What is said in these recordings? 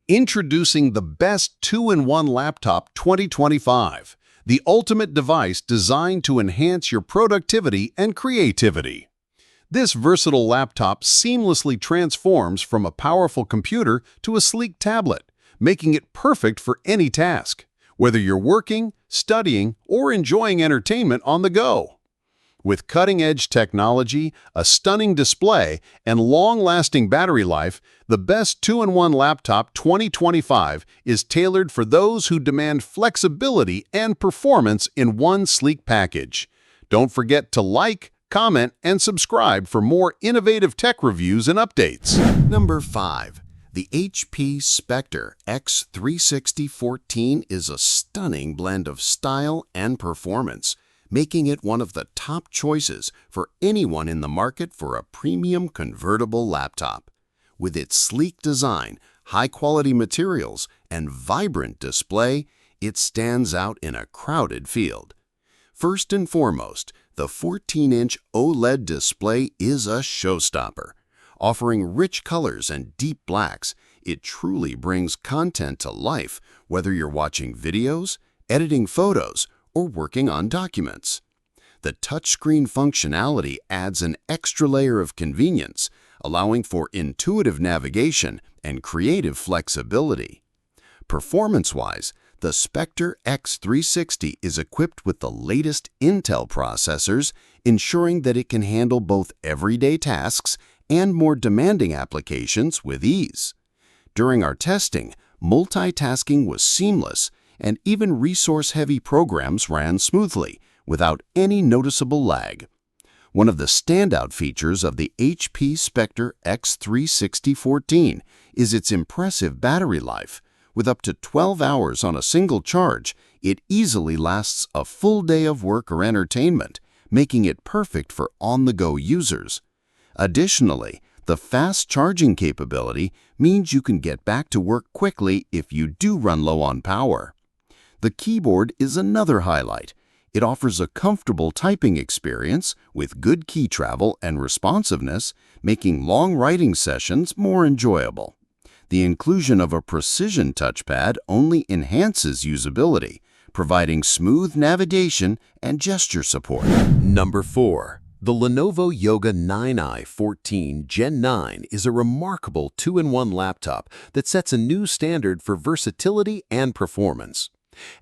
Introducing the best 2-in-1 laptop 2025, the ultimate device designed to enhance your productivity and creativity. This versatile laptop seamlessly transforms from a powerful computer to a sleek tablet, making it perfect for any task, whether you're working, studying, or enjoying entertainment on the go. With cutting-edge technology, a stunning display, and long-lasting battery life, the best 2-in-1 laptop 2025 is tailored for those who demand flexibility and performance in one sleek package. Don't forget to like, comment, and subscribe for more innovative tech reviews and updates. Number 5. The HP Spectre X360-14 is a stunning blend of style and performance, making it one of the top choices for anyone in the market for a premium convertible laptop. With its sleek design, high-quality materials, and vibrant display, it stands out in a crowded field. First and foremost, the 14-inch OLED display is a showstopper. Offering rich colors and deep blacks, it truly brings content to life, whether you're watching videos, editing photos, or working on documents. The touchscreen functionality adds an extra layer of convenience, allowing for intuitive navigation and creative flexibility. Performance-wise, the Spectre X360 is equipped with the latest Intel processors, ensuring that it can handle both everyday tasks and more demanding applications with ease. During our testing, multitasking was seamless, and even resource-heavy programs ran smoothly, without any noticeable lag. One of the standout features of the HP Spectre X360-14 is its impressive battery life. With up to 12 hours on a single charge, it easily lasts a full day of work or entertainment, making it perfect for on-the-go users. Additionally, the fast charging capability means you can get back to work quickly if you do run low on power. The keyboard is another highlight. It offers a comfortable typing experience with good key travel and responsiveness, making long writing sessions more enjoyable. The inclusion of a precision touchpad only enhances usability, providing smooth navigation and gesture support. Number 4. The Lenovo Yoga 9i14 Gen 9 is a remarkable 2-in-1 laptop that sets a new standard for versatility and performance.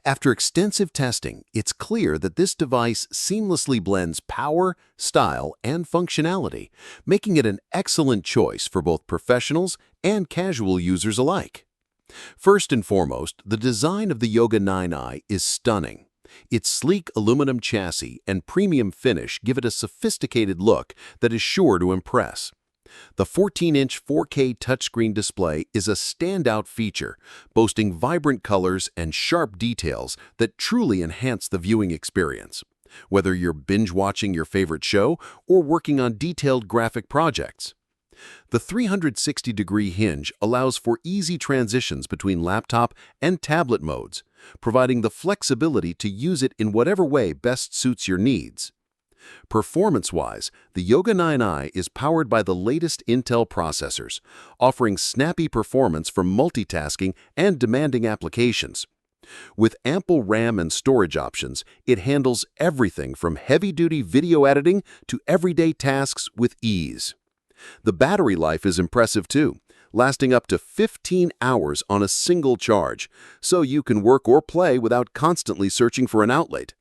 After extensive testing, it's clear that this device seamlessly blends power, style, and functionality, making it an excellent choice for both professionals and casual users alike. First and foremost, the design of the Yoga 9i is stunning. Its sleek aluminum chassis and premium finish give it a sophisticated look that is sure to impress. The 14-inch 4K touchscreen display is a standout feature, boasting vibrant colors and sharp details that truly enhance the viewing experience, whether you're binge-watching your favorite show or working on detailed graphic projects. The 360-degree hinge allows for easy transitions between laptop and tablet modes, providing the flexibility to use it in whatever way best suits your needs. Performance-wise, the Yoga 9i is powered by the latest Intel processors, offering snappy performance for multitasking and demanding applications. With ample RAM and storage options, it handles everything from heavy-duty video editing to everyday tasks with ease. The battery life is impressive too, lasting up to 15 hours on a single charge, so you can work or play without constantly searching for an outlet.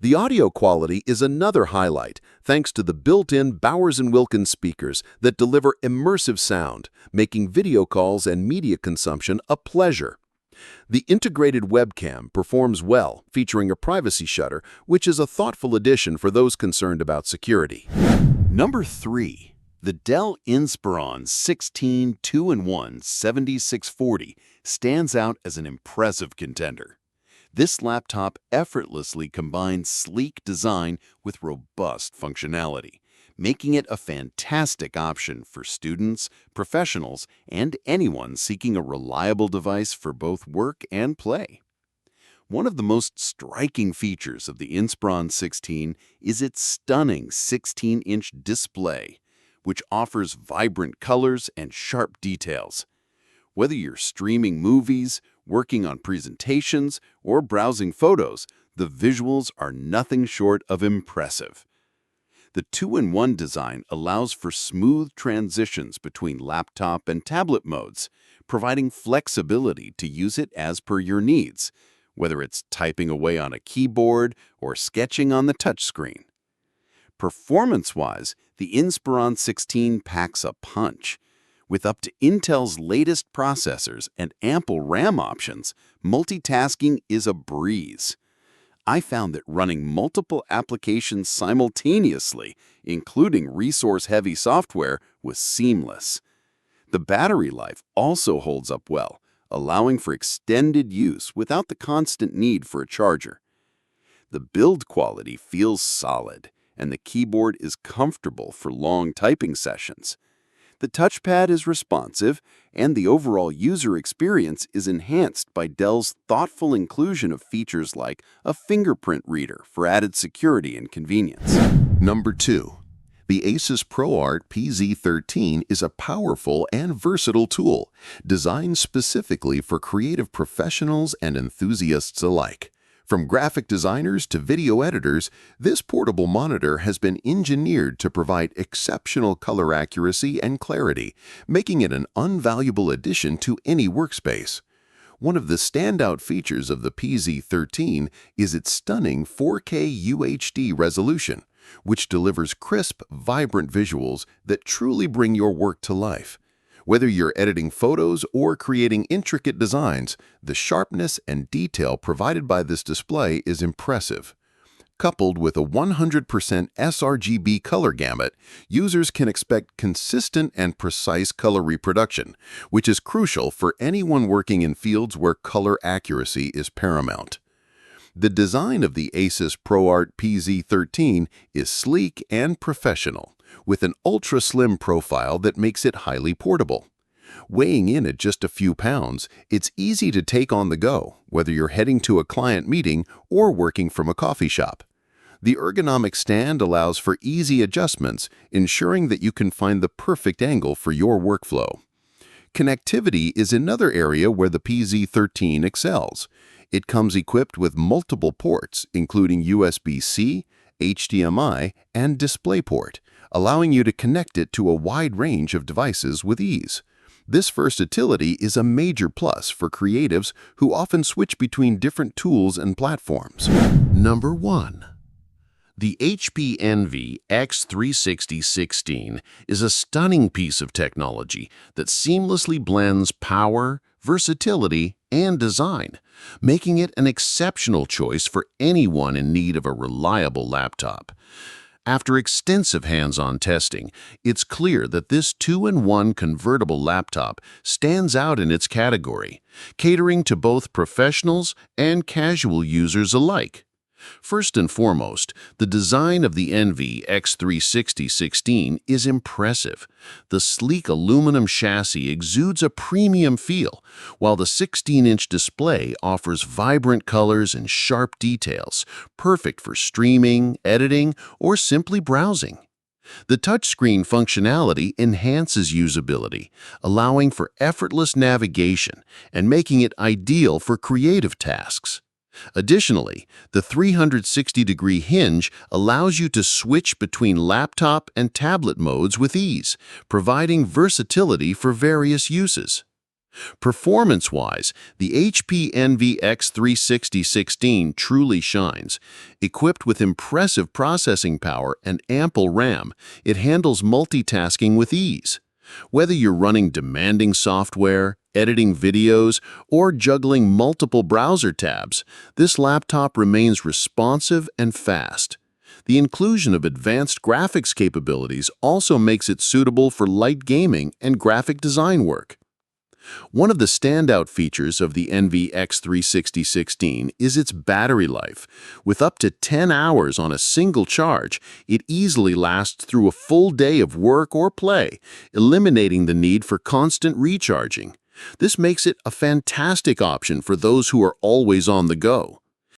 The audio quality is another highlight, thanks to the built-in Bowers & Wilkins speakers that deliver immersive sound, making video calls and media consumption a pleasure. The integrated webcam performs well, featuring a privacy shutter, which is a thoughtful addition for those concerned about security. Number 3. The Dell Inspiron 16 2-in-1 7640 stands out as an impressive contender. This laptop effortlessly combines sleek design with robust functionality, making it a fantastic option for students, professionals, and anyone seeking a reliable device for both work and play. One of the most striking features of the Inspiron 16 is its stunning 16-inch display, which offers vibrant colors and sharp details. Whether you're streaming movies, working on presentations, or browsing photos, the visuals are nothing short of impressive. The two-in-one design allows for smooth transitions between laptop and tablet modes, providing flexibility to use it as per your needs, whether it's typing away on a keyboard or sketching on the touchscreen. Performance-wise, the Inspiron 16 packs a punch. With up to Intel's latest processors and ample RAM options, multitasking is a breeze. I found that running multiple applications simultaneously, including resource-heavy software, was seamless. The battery life also holds up well, allowing for extended use without the constant need for a charger. The build quality feels solid, and the keyboard is comfortable for long typing sessions. The touchpad is responsive, and the overall user experience is enhanced by Dell's thoughtful inclusion of features like a fingerprint reader for added security and convenience. Number 2. The ASUS ProArt PZ13 is a powerful and versatile tool designed specifically for creative professionals and enthusiasts alike. From graphic designers to video editors, this portable monitor has been engineered to provide exceptional color accuracy and clarity, making it an invaluable addition to any workspace. One of the standout features of the PZ13 is its stunning 4K UHD resolution, which delivers crisp, vibrant visuals that truly bring your work to life. Whether you're editing photos or creating intricate designs, the sharpness and detail provided by this display is impressive. Coupled with a 100% sRGB color gamut, users can expect consistent and precise color reproduction, which is crucial for anyone working in fields where color accuracy is paramount. The design of the ASUS ProArt PZ13 is sleek and professional, with an ultra-slim profile that makes it highly portable. Weighing in at just a few pounds, it's easy to take on the go, whether you're heading to a client meeting or working from a coffee shop. The ergonomic stand allows for easy adjustments, ensuring that you can find the perfect angle for your workflow. Connectivity is another area where the PZ13 excels. It comes equipped with multiple ports, including USB-C, HDMI, and DisplayPort, allowing you to connect it to a wide range of devices with ease. This versatility is a major plus for creatives who often switch between different tools and platforms. Number 1. The HP Envy X360-16 is a stunning piece of technology that seamlessly blends power, versatility, and design, making it an exceptional choice for anyone in need of a reliable laptop. After extensive hands-on testing, it's clear that this two-in-one convertible laptop stands out in its category, catering to both professionals and casual users alike. First and foremost, the design of the Envy X360-16 is impressive. The sleek aluminum chassis exudes a premium feel, while the 16-inch display offers vibrant colors and sharp details, perfect for streaming, editing, or simply browsing. The touchscreen functionality enhances usability, allowing for effortless navigation and making it ideal for creative tasks. Additionally, the 360-degree hinge allows you to switch between laptop and tablet modes with ease, providing versatility for various uses. Performance-wise, the HP Envy X360-16 truly shines. Equipped with impressive processing power and ample RAM, it handles multitasking with ease. Whether you're running demanding software, editing videos, or juggling multiple browser tabs, this laptop remains responsive and fast. The inclusion of advanced graphics capabilities also makes it suitable for light gaming and graphic design work. One of the standout features of the Envy X360-16 is its battery life. With up to 10 hours on a single charge, it easily lasts through a full day of work or play, eliminating the need for constant recharging. This makes it a fantastic option for those who are always on the go.